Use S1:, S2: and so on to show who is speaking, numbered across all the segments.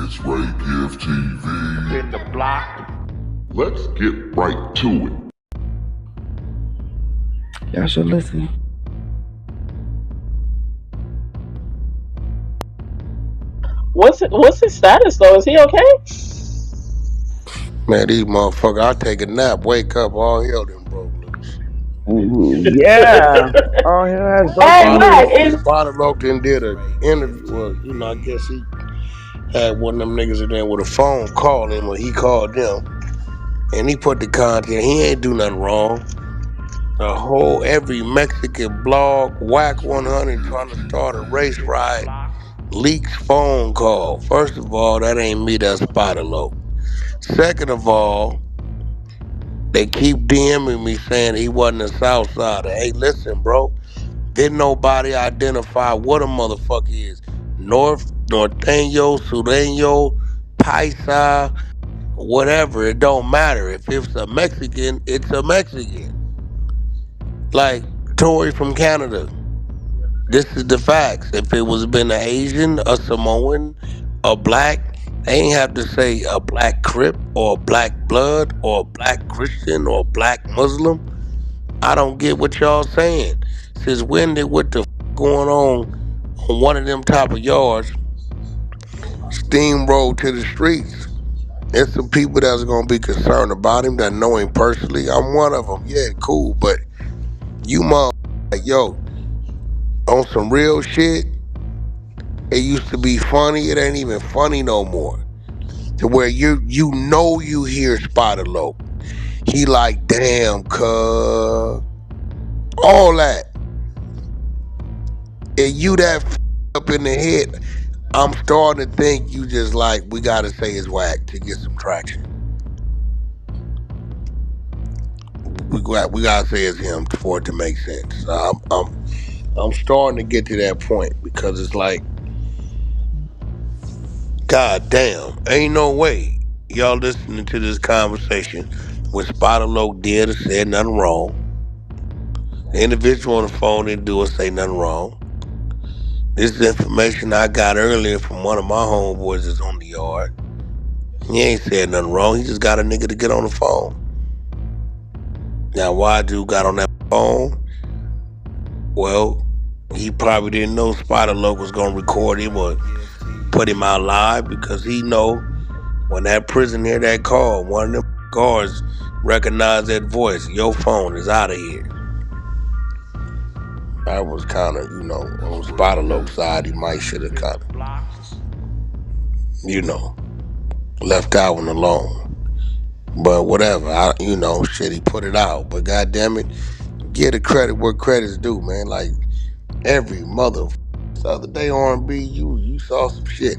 S1: It's Ray Gift TV.
S2: In the block.
S1: Let's get right to it.
S3: Y'all should listen.
S4: What's his status though? Is he okay?
S5: Man, these motherfuckers, I take a nap, wake up, all hell done broke loose.
S3: Yeah. Oh, yeah, that's
S4: Hey, Wack,
S5: Spotted Loc done did an interview. Well, I guess he had one of them niggas in there with a phone call him, or he called them, and he put the content. He ain't do nothing wrong. Every Mexican blog, Wack 100 trying to start a race riot, leaks phone call. First of all, that ain't me, that's Spotted Loc. Second of all, they keep DMing me saying he wasn't a Southsider. Hey, listen, bro. Didn't nobody identify what a motherfucker is. Norteño, Sureño, Paisa, whatever. It don't matter. If it's a Mexican, it's a Mexican. Like Tory from Canada. This is the facts. If it was been an Asian, a Samoan, a black, they ain't have to say a black Crip or a black blood or a black Christian or a black Muslim. I don't get what y'all saying. Since when did what the going on one of them type of yards steamroll to the streets? There's some people that's gonna be concerned about him that know him personally. I'm one of them. Yeah, cool, but you like, yo, on some real shit, it used to be funny. It ain't even funny no more. To where you hear Spotted Loc. He like, damn, cuz. All that. And you that up in the head, I'm starting to think you just like, we gotta say it's Wack to get some traction. We gotta say it's him for it to make sense. I'm starting to get to that point because it's like, god damn, ain't no way y'all listening to this conversation when Spotted Loc did or said nothing wrong. The individual on the phone didn't do or say nothing wrong. This is information I got earlier from one of my homeboys that's on the yard. He ain't said nothing wrong. He just got a nigga to get on the phone. Now, why dude got on that phone? Well, he probably didn't know Spotted Loc was going to record him or put him out live because he know when that prison hear that call, one of them guards recognize that voice. Your phone is out of here. That was kind of, on Spotted Loc's side, he might should have kind of, left that one alone. But whatever, he put it out. But goddamn it, give the credit where credit's due, man. Like every the other day R&B, you saw some shit.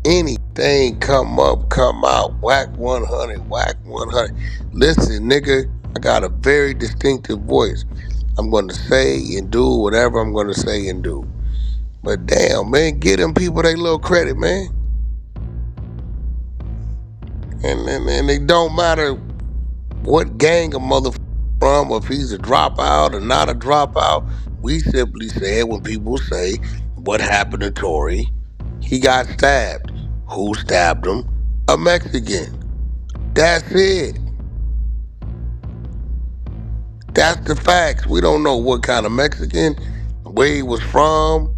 S5: Anything come up, come out. Wack 100, Wack 100. Listen, nigga, I got a very distinctive voice. I'm going to say and do whatever I'm going to say and do. But damn, man, give them people their little credit, man. And it don't matter what gang a motherfucker from, or if he's a dropout or not a dropout. We simply said when people say, what happened to Tory? He got stabbed. Who stabbed him? A Mexican. That's it. That's the facts. We don't know what kind of Mexican, where he was from.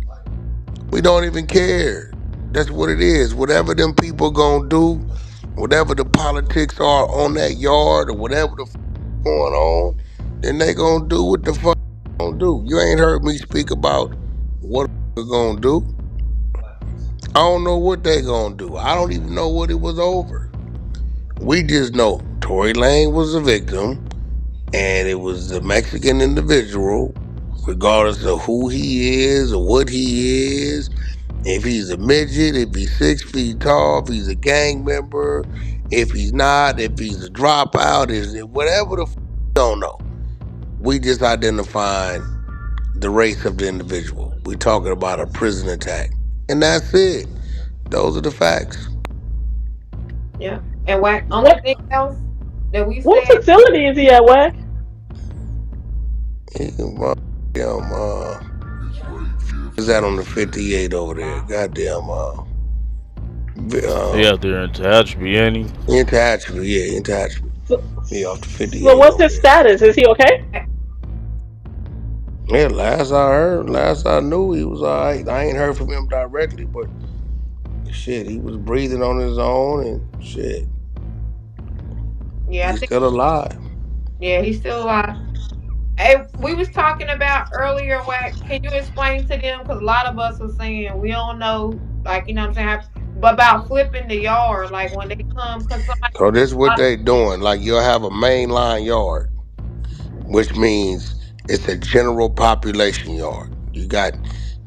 S5: We don't even care. That's what it is. Whatever them people gonna do, whatever the politics are on that yard or whatever the going on, then they gonna do what the fuck they gonna do. You ain't heard me speak about what they're gonna do. I don't know what they gonna do. I don't even know what it was over. We just know Tory Lanez was a victim, and it was a Mexican individual, regardless of who he is or what he is. If he's a midget, if he's 6 feet tall, if he's a gang member, if he's not, if he's a dropout, whatever the don't know. We just identifying the race of the individual. We talking about a prison attack. And that's it. Those are the facts.
S6: Yeah. And Wack, only thing else that we
S4: what
S6: said.
S4: facility is he at, Wack?
S1: It's Ray Gift
S5: Is that on the 58 over there? Goddamn. Uh,
S2: Yeah, they're into attribute, ain't he?
S5: into attribute, yeah, into attribute.
S4: So,
S5: He off the 58
S4: what's
S5: over
S4: his
S5: there.
S4: status? Is he okay?
S5: Yeah, last I heard, last I knew, he was alright. I ain't heard from him directly, but shit, he was breathing on his own and shit.
S6: Yeah, I
S5: He's
S6: think.
S5: still alive.
S6: Yeah, he's still alive. Hey, we was talking about earlier. What can you explain to them? Because a lot of us are saying we don't know, like you know what I'm saying, but about flipping the yard, like when they come, because somebody.
S5: So this is what they doing. Like you'll have a main line yard, which means it's a general population yard. You got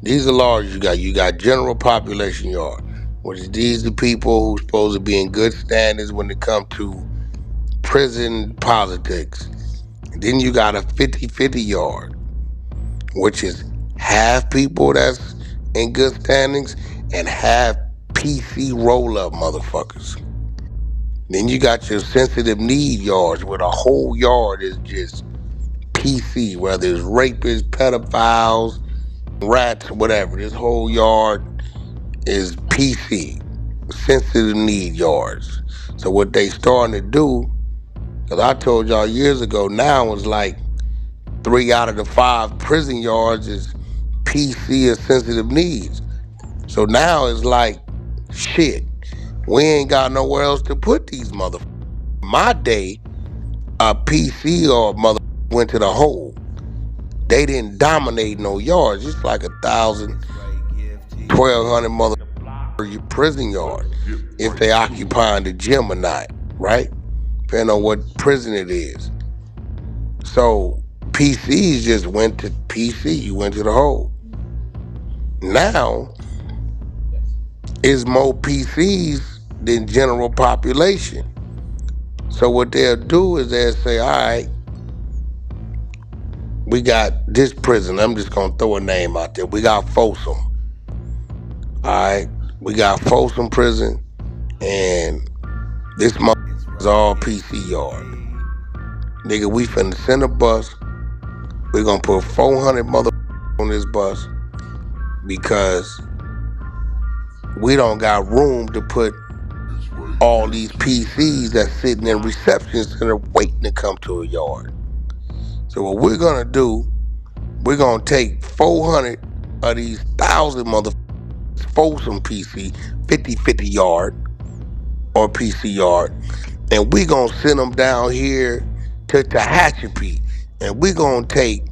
S5: these are large. You got general population yard, which is these the people who's supposed to be in good standings when it comes to prison politics. And then you got a 50-50 yard, which is half people that's in good standings and half PC roll up motherfuckers. Then you got your sensitive need yards where the whole yard is just PC, whether it's rapists, pedophiles, rats, whatever. This whole yard is PC, sensitive need yards. So what they starting to do, because I told y'all years ago, now it's like 3 out of the 5 prison yards is PC or sensitive needs. So now it's like, shit, we ain't got nowhere else to put these motherfuckers. My day, a PC or a mother went to the hole. They didn't dominate no yards. It's like 1,000, 1,200 mother prison yard
S1: Let's get
S5: if
S1: right
S5: they
S1: to it.
S5: occupying the gym or not, right? Depending on what prison it is. So PCs just went to PC. You went to the hole. Now it's more PCs than general population. So what they'll do is they'll say, all right, we got this prison. I'm just gonna throw a name out there. We got Folsom. All right, we got Folsom Prison, and this mother is all PC yard. Nigga, we finna send a bus. We're gonna put 400 mother on this bus because we don't got room to put
S1: It's right
S5: all
S1: here
S5: these
S1: to it.
S5: PCs that's sitting in reception center waiting to come to a yard. So what we're gonna do, we're gonna take 400 of these 1,000 mother Folsom PC 50-50 yard or PC yard, and we gonna send them down here to Tehachapi, and we gonna take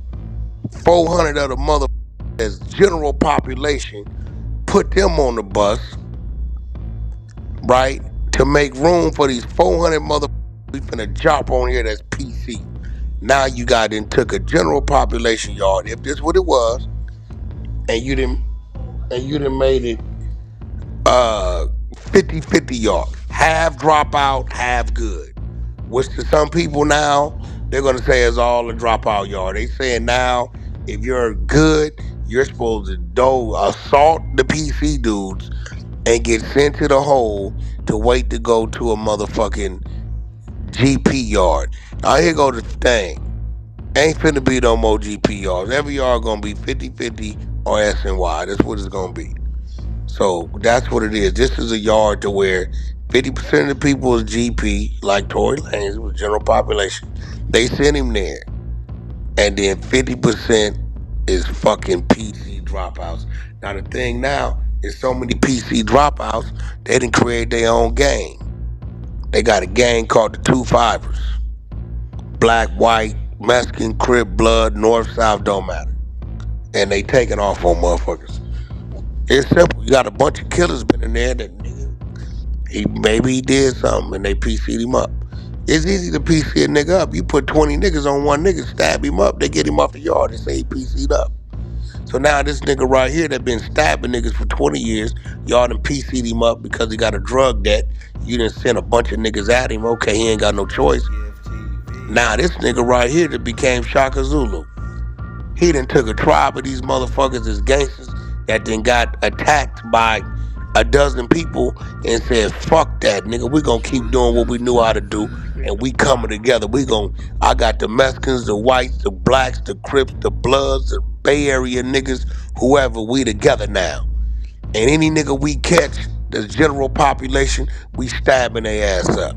S5: 400 of the mother as general population, put them on the bus, right, to make room for these 400 mother we finna drop on here that's PC. Now you got then took a general population yard, if this what it was, and you didn't made it uh 50-50 yard. Half dropout, half good. Which to some people now, they're gonna say it's all a dropout yard. They saying now, if you're good, you're supposed to assault the PC dudes and get sent to the hole to wait to go to a motherfucking GP yard. Now here go the thing. Ain't finna be no more GP yards. Every yard gonna be 50-50 or SNY. That's what it's gonna be. So that's what it is. This is a yard to where 50% of the people is GP, like Tory Lanez, with general population. They send him there. And then 50% is fucking PC dropouts. Now the thing now is so many PC dropouts, they didn't create their own gang. They got a gang called the 2-5ers. Black, white, Mexican, Crip, blood, north, south, don't matter. And they taking off on motherfuckers. It's simple. You got a bunch of killers been in there that nigga, maybe he did something and they PC'd him up. It's easy to PC a nigga up. You put 20 niggas on one nigga, stab him up, they get him off the yard and say he PC'd up. So now this nigga right here that been stabbing niggas for 20 years, y'all done PC'd him up because he got a drug debt. You done sent a bunch of niggas at him. Okay, he ain't got no choice. Now this nigga right here that became Shaka Zulu. He done took a tribe of these motherfuckers as gangsters that then got attacked by a dozen people and said, fuck that, nigga. We gonna
S1: It's
S5: keep
S1: right
S5: doing what we
S1: here
S5: knew
S1: to
S5: how to do and we coming together. I got the Mexicans, the whites, the blacks, the Crips, the Bloods, the Bay Area niggas, whoever, we together now. And any nigga we catch the general population, we stabbing their ass up.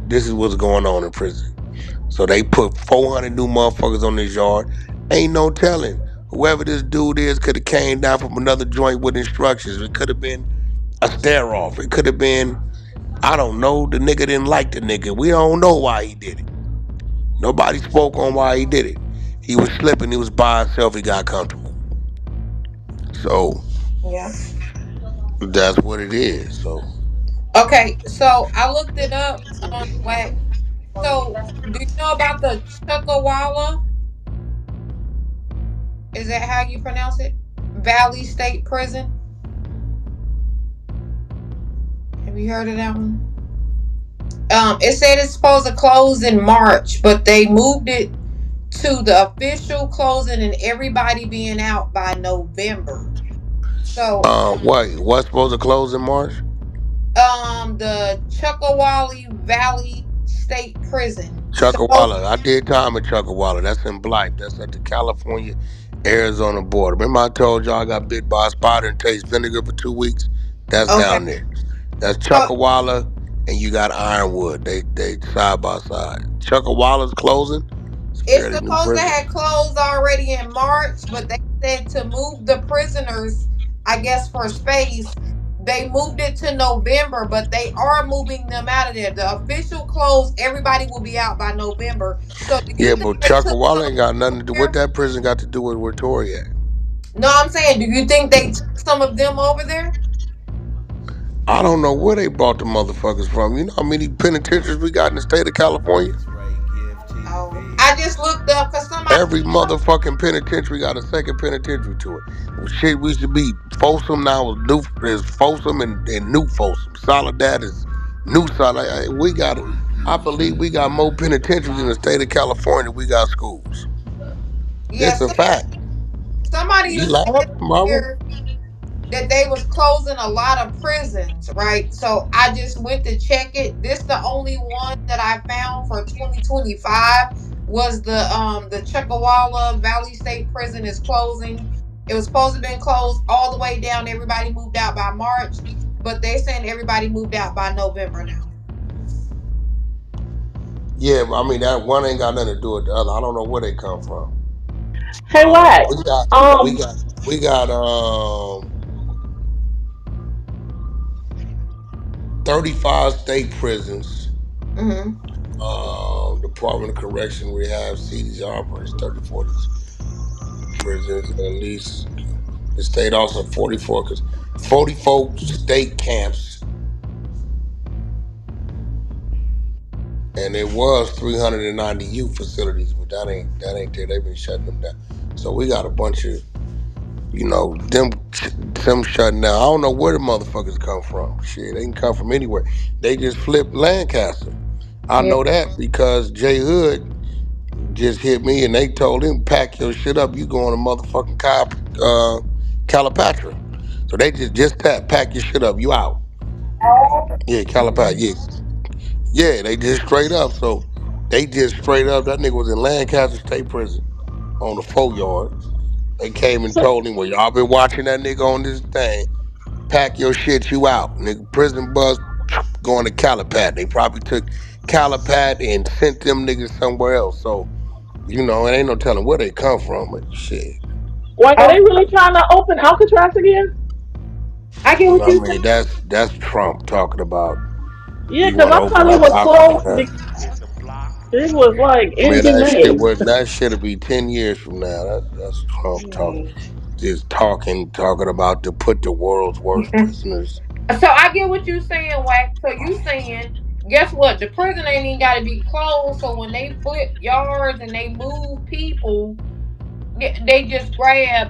S5: This is what's going on in prison. So they put 400 new motherfuckers on this yard. Ain't no telling. Whoever this dude is could have came down from another joint with instructions. It could have been a stare off. It could have been, I don't know, the nigga didn't like the nigga. We don't know why he did it. Nobody spoke on why he did it. He was slipping, he was by himself, he got comfortable. So
S6: Yeah.
S5: that's what it is. So
S6: Okay, so I looked it up on Wack. So do you know about the Chuckawalla? Is that how you pronounce it? Valley State Prison. Have you heard of that one? It said it's supposed to close in March, but they moved it to the official closing and everybody being out by November. So
S5: what's supposed to close in March?
S6: the Chuckawalla Valley State Prison. So
S5: Chuckawalla. I did time at Chuckawalla. That's in Blythe. That's at the California Arizona border. Remember I told y'all I got bit by a spider and tasted vinegar for 2 weeks? That's
S6: okay.
S5: down there. That's
S6: So
S5: Chuckawalla and you got Ironwood. They side by side. Chuckawalla's closing. It's a
S6: it's
S5: fairly new
S6: supposed to
S5: prison.
S6: have closed already in March, but they said to move the prisoners, I guess for space, they moved it to November, but they are moving them out of there. The official close, everybody will be out by November. So do you
S5: Yeah,
S6: think
S5: but
S6: they took some
S5: Chuckawalla
S6: of
S5: ain't got
S6: them
S5: nothing
S6: over
S5: to do. What
S6: there?
S5: that prison got to do with where Tory at?
S6: No, I'm saying, do you think they took some of them over there?
S5: I don't know where they brought the motherfuckers from. You know how many penitentiaries we got in the state of California?
S6: Oh, I just looked up because somebody.
S5: Every motherfucking penitentiary got a second penitentiary to it. Shit, we used to be Folsom, now is Folsom and New Folsom. Soledad is New Soledad. We got, I believe we got more penitentiaries in the state of California than we got schools.
S6: Yeah,
S5: It's a fact.
S6: somebody
S5: You
S6: was saying
S5: laughing, mama?
S6: here that they was closing a lot of prisons, right? So I just went to check it. This the only one that I found for 2025 was the Chuckawalla Valley State Prison is closing. It was supposed to been closed all the way down. Everybody moved out by March, but they're saying everybody moved out by November now.
S5: Yeah, I mean that one ain't got nothing to do with the other. I don't know where they come from.
S4: Hey, Wack.
S5: We got we
S4: Um,
S5: got we got 35 state prisons.
S6: Mm-hmm.
S5: Department of Correction, Rehab, CDs operates 34 prisons, at least the state also 44 because 44 state camps, and it was 390 youth facilities, but that ain't there. They've been shutting them down. So we got a bunch of them shutting down. I don't know where the motherfuckers come from. Shit, they can come from anywhere. They just flipped Lancaster. I
S6: Yeah.
S5: know that because Jay Hood just hit me and they told him pack your shit up. You going to motherfucking Calipatra. So they just that pack your shit up. You out. Yeah, Calipatra. Yeah, yeah. They just straight up. So they just straight up. That nigga was in Lancaster State Prison on the 4 yard. They came and
S4: so
S5: told him, well, y'all been watching that nigga on this thing. Pack your shit. You out. Nigga, prison bus going to Calipat. They probably took Calipat and sent them niggas somewhere else. So it ain't no telling where they come from, but shit.
S4: Wack, are
S3: I,
S4: they really trying to open Alcatraz again?
S3: I get what
S5: I
S3: you
S5: mean,
S3: saying.
S5: that's Trump talking about
S4: Yeah,
S5: he
S4: because
S5: want to
S4: I thought
S5: open
S4: it
S5: up
S4: was closed.
S5: Alcatraz.
S4: It was like
S5: Man,
S4: into May.
S5: that shit'll be 10 years from now. That's Trump talking,
S3: Mm.
S5: just talking about to put the world's worst prisoners.
S6: So I get what you saying, Wax. So you saying, guess what? The prison ain't even got to be closed. So when they flip yards and they move people, they just grab,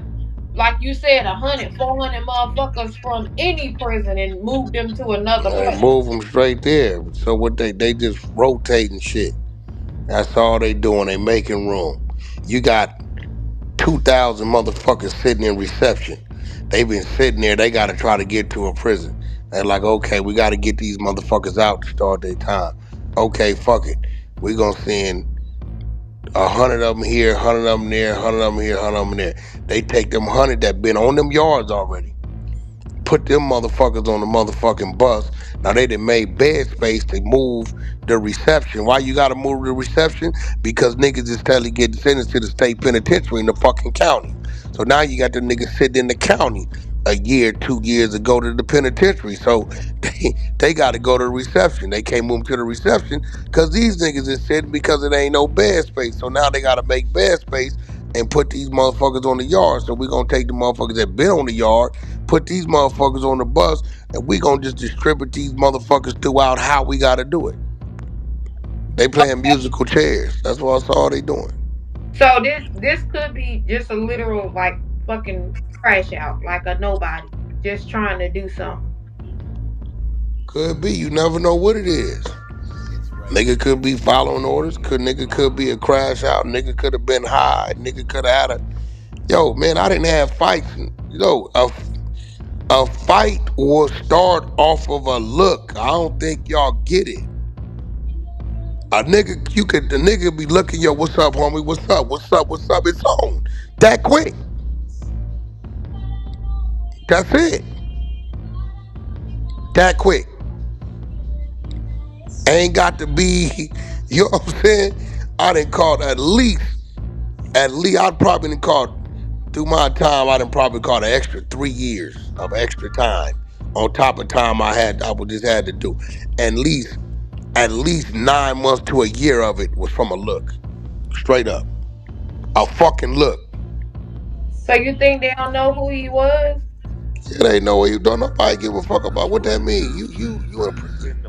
S6: like you said, 100, 400 motherfuckers from any prison and move them to another
S5: They
S6: place.
S5: move them straight there. So what they just rotating shit. That's all they doing. They making room. You got 2,000 motherfuckers sitting in reception. They've been sitting there. They got to try to get to a prison. They're like, okay, we got to get these motherfuckers out to start their time. Okay, fuck it. We gonna send 100 of them here, 100 of them there, 100 of them here, 100 of them there. They take them 100 that been on them yards already, put them motherfuckers on the motherfucking bus. Now they done made bed space to move the reception. Why you gotta move the reception? Because niggas is telling getting sentenced to the state penitentiary in the fucking county. So now you got the niggas sitting in the county a year, 2 years ago to the penitentiary. So they got to go to the reception. They can't move to the reception because these niggas is sitting because it ain't no bed space. So now they got to make bed space and put these motherfuckers on the yard. So we gonna take the motherfuckers that been on the yard, put these motherfuckers on the bus, and we gonna just distribute these motherfuckers throughout how we gotta do it. They playing musical chairs. That's all they doing.
S6: So this could be just a literal like fucking crash out, like a nobody just trying to do something.
S5: Could be. You never know what it is. Nigga could be following orders. Nigga could be a crash out. Nigga could have been high. Nigga could have had a. Yo, man, I didn't have fights. Yo, a fight will start off of a look. I don't think y'all get it. A nigga, the nigga be looking, yo, what's up, homie? What's up? What's up? What's up? It's on. That quick. That's it. That quick. Ain't got to be, you know what I'm saying? I done caught at least, I'd probably done caught, through my time, I done probably caught an extra 3 years of extra time on top of time I would just had to do. At least 9 months to a year of it was from a look. Straight up. A fucking look.
S6: So you think they don't know who he was?
S5: It ain't no way you don't nobody give a fuck about what that mean. You in prison.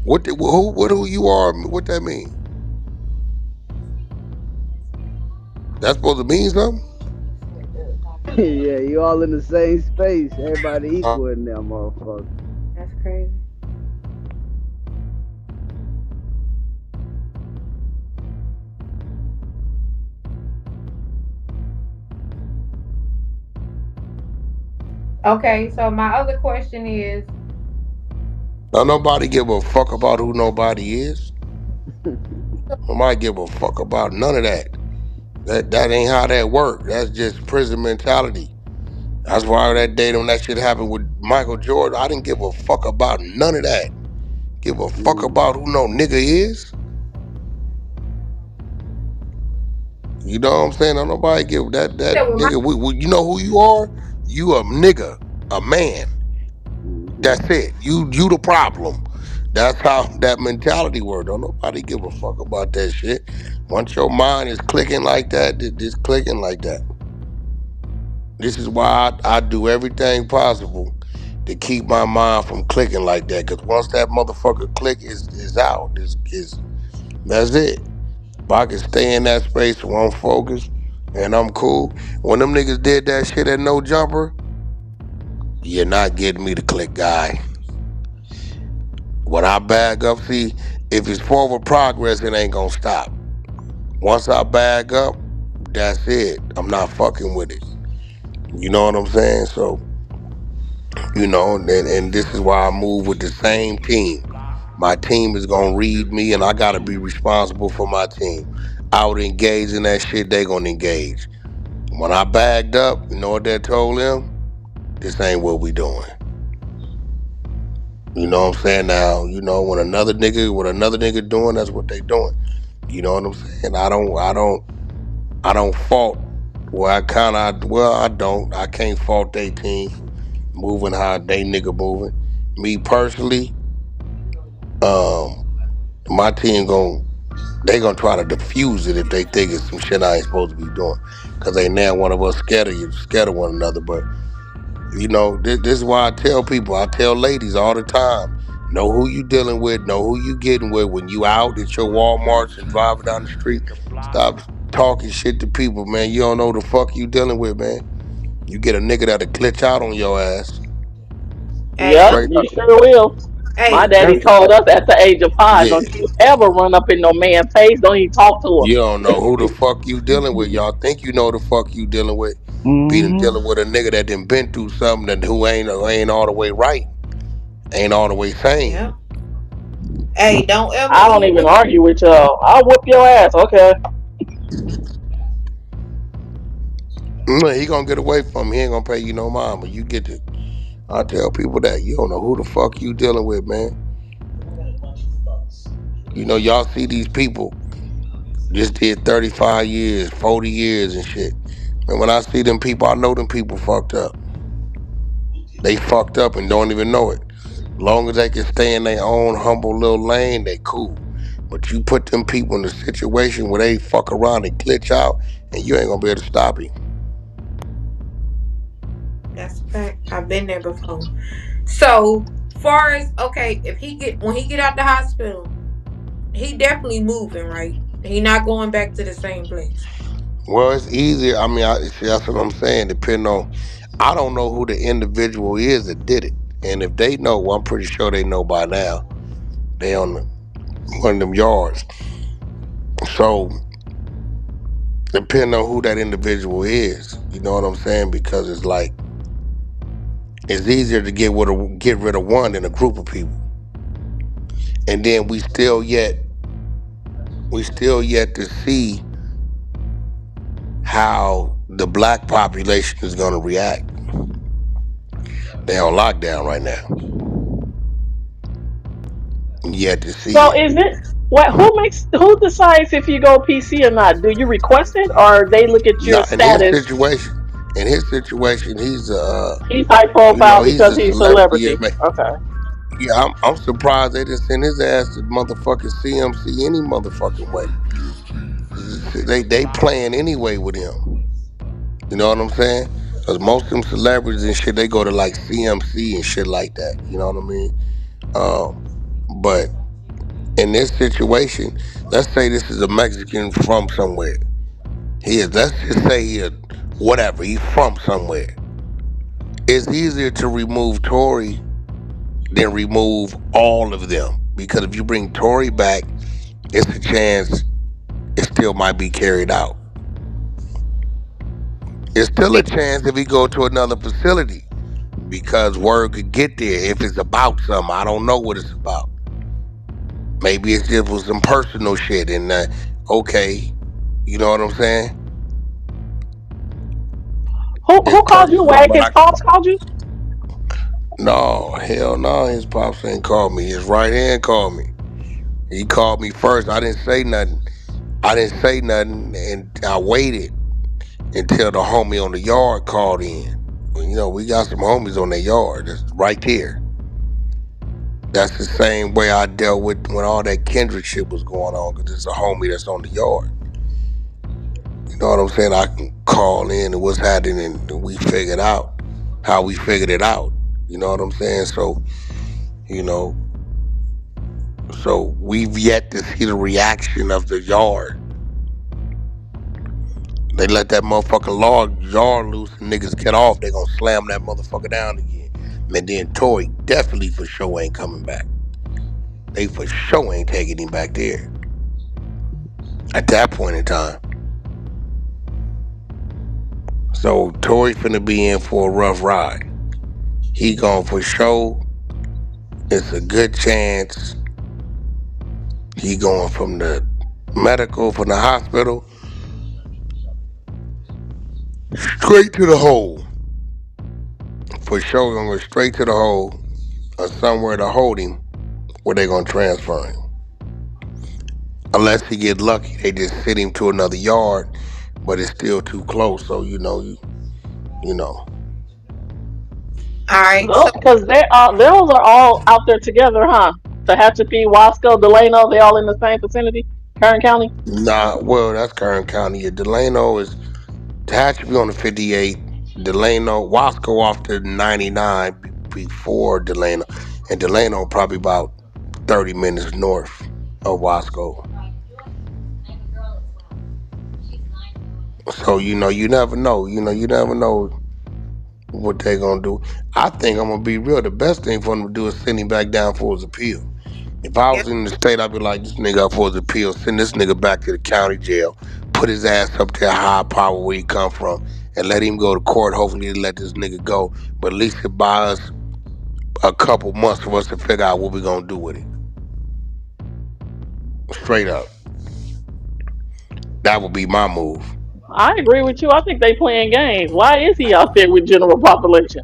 S5: Who you are, what that mean? That's supposed to mean something?
S7: Yeah, you all in the same space. Everybody equal in that motherfucker.
S6: That's crazy. Okay, so my other question is,
S5: Don't nobody give a fuck about who nobody is. Nobody give a fuck about none of that. That ain't how that work. That's just prison mentality. That's why that day when that shit happened with Michael Jordan, I didn't give a fuck about none of that. Give a fuck about who no nigga is. You know what I'm saying? Don't nobody give that nigga. You know who you are? You a nigga, a man. That's it. You the problem. That's how that mentality works. Don't nobody give a fuck about that shit. Once your mind is clicking like that, it's clicking like that. This is why I do everything possible to keep my mind from clicking like that. Because once that motherfucker click is out, that's it. If I can stay in that space where I'm focused and I'm cool. When them niggas did that shit at No Jumper, you're not getting me to click, guy. When I bag up, see, if it's forward progress, it ain't gonna stop. Once I bag up, that's it. I'm not fucking with it. You know what I'm saying? So, you know, and this is why I move with the same team. My team is gonna read me, and I gotta be responsible for my team. I would engage in that shit, they gonna engage. When I bagged up, you know what they told them? This ain't what we doing. You know what I'm saying? Now, you know, what another nigga doing, that's what they doing. You know what I'm saying? I don't fault. Well, I don't. I can't fault they team moving how they nigga moving. Me personally, my team they gonna try to diffuse it if they think it's some shit I ain't supposed to be doing. Cause ain't now one of us scared of one another. But you know, this is why I tell people, I tell ladies all the time, know who you dealing with, know who you getting with. When you out at your Walmarts and driving down the street, stop talking shit to people, man. You don't know the fuck you dealing with, man. You get a nigga that'll glitch out on your ass.
S4: Yep, you sure will.
S6: Hey,
S4: my daddy told us at the age of 5,
S5: Yeah.
S4: don't you ever run up in no man's face, don't even talk to him.
S5: You don't know who the fuck you dealing with. Y'all think you know the fuck you dealing with. Being dealing with a nigga that done been through something and who ain't all the way right. Ain't all the way sane.
S6: Yeah. Hey, don't ever.
S4: I don't even argue with y'all. I'll whoop your ass, okay?
S5: He gonna get away from him. He ain't gonna pay you no mind, but you get to. I tell people that you don't know who the fuck you dealing with, man. Y'all see these people just did 35 years, 40 years and shit. And when I see them people, I know them people fucked up. They fucked up and don't even know it. Long as they can stay in their own humble little lane, they cool. But you put them people in a situation where they fuck around and glitch out, and you ain't gonna be able to stop him.
S6: That's a fact. I've been there before. So far as okay, if when he get out the hospital, he definitely moving, right? He not going back to the same place.
S5: Well, it's easier. I mean, see, that's what I'm saying. Depending on, I don't know who the individual is that did it, and if they know, well, I'm pretty sure they know by now. They on one of them yards. So, depending on who that individual is, you know what I'm saying? Because it's like it's easier to get rid of one than a group of people, and then we still yet to see how the black population is going to react. They're on lockdown right now. Yet to see
S4: So
S5: it.
S4: is it what? Who decides if you go PC or not? Do you request it, or they look at your
S5: Not in his
S4: status?
S5: situation. In his situation, he's
S4: He's high profile
S5: he's
S4: because
S5: a
S4: he's
S5: celebrity.
S4: celebrity. Okay.
S5: Yeah, I'm surprised they didn't send his ass to motherfucking CMC any motherfucking way. They playing anyway with him. You know what I'm saying? Because most of them celebrities and shit, they go to like CMC and shit like that. You know what I mean? But in this situation, let's say this is a Mexican from somewhere. Let's just say whatever, he's from somewhere. It's easier to remove Tory than remove all of them. Because if you bring Tory back, it's a chance it still might be carried out. It's still a chance if he go to another facility. Because word could get there if it's about something. I don't know what it's about. Maybe it's just with some personal shit and okay, you know what I'm saying? It's
S4: Who called you?
S5: personal,
S4: Wack?
S5: but
S4: His pops called you?
S5: no, hell no, his pops ain't called me. His right hand called me. He called me first. I didn't say nothing. And I waited until the homie on the yard called in. We got some homies on the yard. That's right there. That's the same way I dealt with when all that Kendrick shit was going on, because it's a homie that's on the yard. You know what I'm saying? I can call in and what's happening, and we figured out how we figured it out. You know what I'm saying? So, you know, so we've yet to see the reaction of the yard. They let that motherfucking yard loose and niggas get off, they gonna slam that motherfucker down again. And then Tory definitely for sure ain't coming back. They for sure ain't taking him back there. At that point in time. So Tory finna be in for a rough ride. He gone for sure. It's a good chance he going from the hospital, straight to the hole. For sure gonna go straight to the hole or somewhere to hold him where they gonna transfer him. Unless he get lucky, they just sit him to another yard, but it's still too close. So you know.
S6: All right. So
S4: No, because those are all out there together, huh? Tehachapi, Wasco, Delano, they all in the same vicinity, Kern County.
S5: Nah, well that's Kern County. Yeah, Delano is Tehachapi on the 58. Delano, Wasco off to 99 before Delano, and Delano probably about 30 minutes north of Wasco. So you never know. You never know what they gonna do. I think I'm gonna be real. The best thing for them to do is send him back down for his appeal. If I
S6: yeah.
S5: was in the state, I'd be like, this nigga up for his appeal. Send this nigga back to the county jail. Put his ass up there high power where he come from, and let him go to court. Hopefully, they let this nigga go. But at least it buy us a couple months for us to figure out what we gonna do with it. Straight up, that would be my move.
S4: I agree with you. I think they playing games. Why is he out there with general population?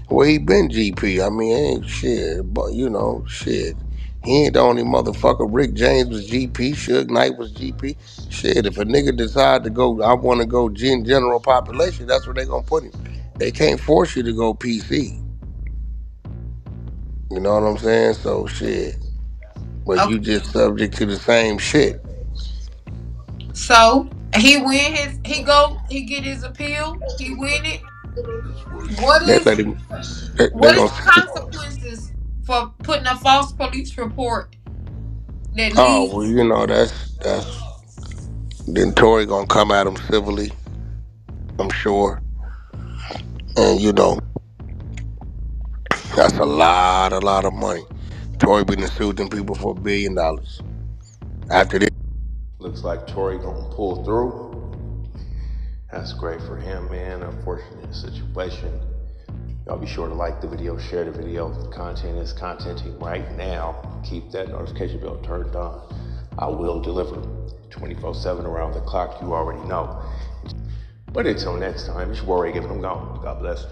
S5: Well, he been GP. I mean, ain't shit, but you know, shit. He ain't the only motherfucker. Rick James was GP. Suge Knight was GP. Shit, if a nigga decide to go, I want to go general population, that's where they gonna put him. They can't force you to go PC. You know what I'm saying? So shit. But
S6: Okay.
S5: you just subject to the same shit.
S6: So he he get his appeal, he win it. What
S5: They
S6: is
S5: let him. They
S6: what is
S5: gonna
S6: the
S5: say,
S6: consequences for putting a false police report that
S5: oh well,
S6: leads?
S5: you know that's. Then Tory gonna come at him civilly, I'm sure. And you know, that's a lot of money. Tory been sued them people for $1 billion. After this,
S8: Looks like Tory gonna pull through. That's great for him, man. Unfortunate situation. Y'all be sure to like the video, share the video. The content is contenting right now. Keep that notification bell turned on. I will deliver 24/7 around the clock, you already know. But until next time, it's your boy, giving them gone. God bless.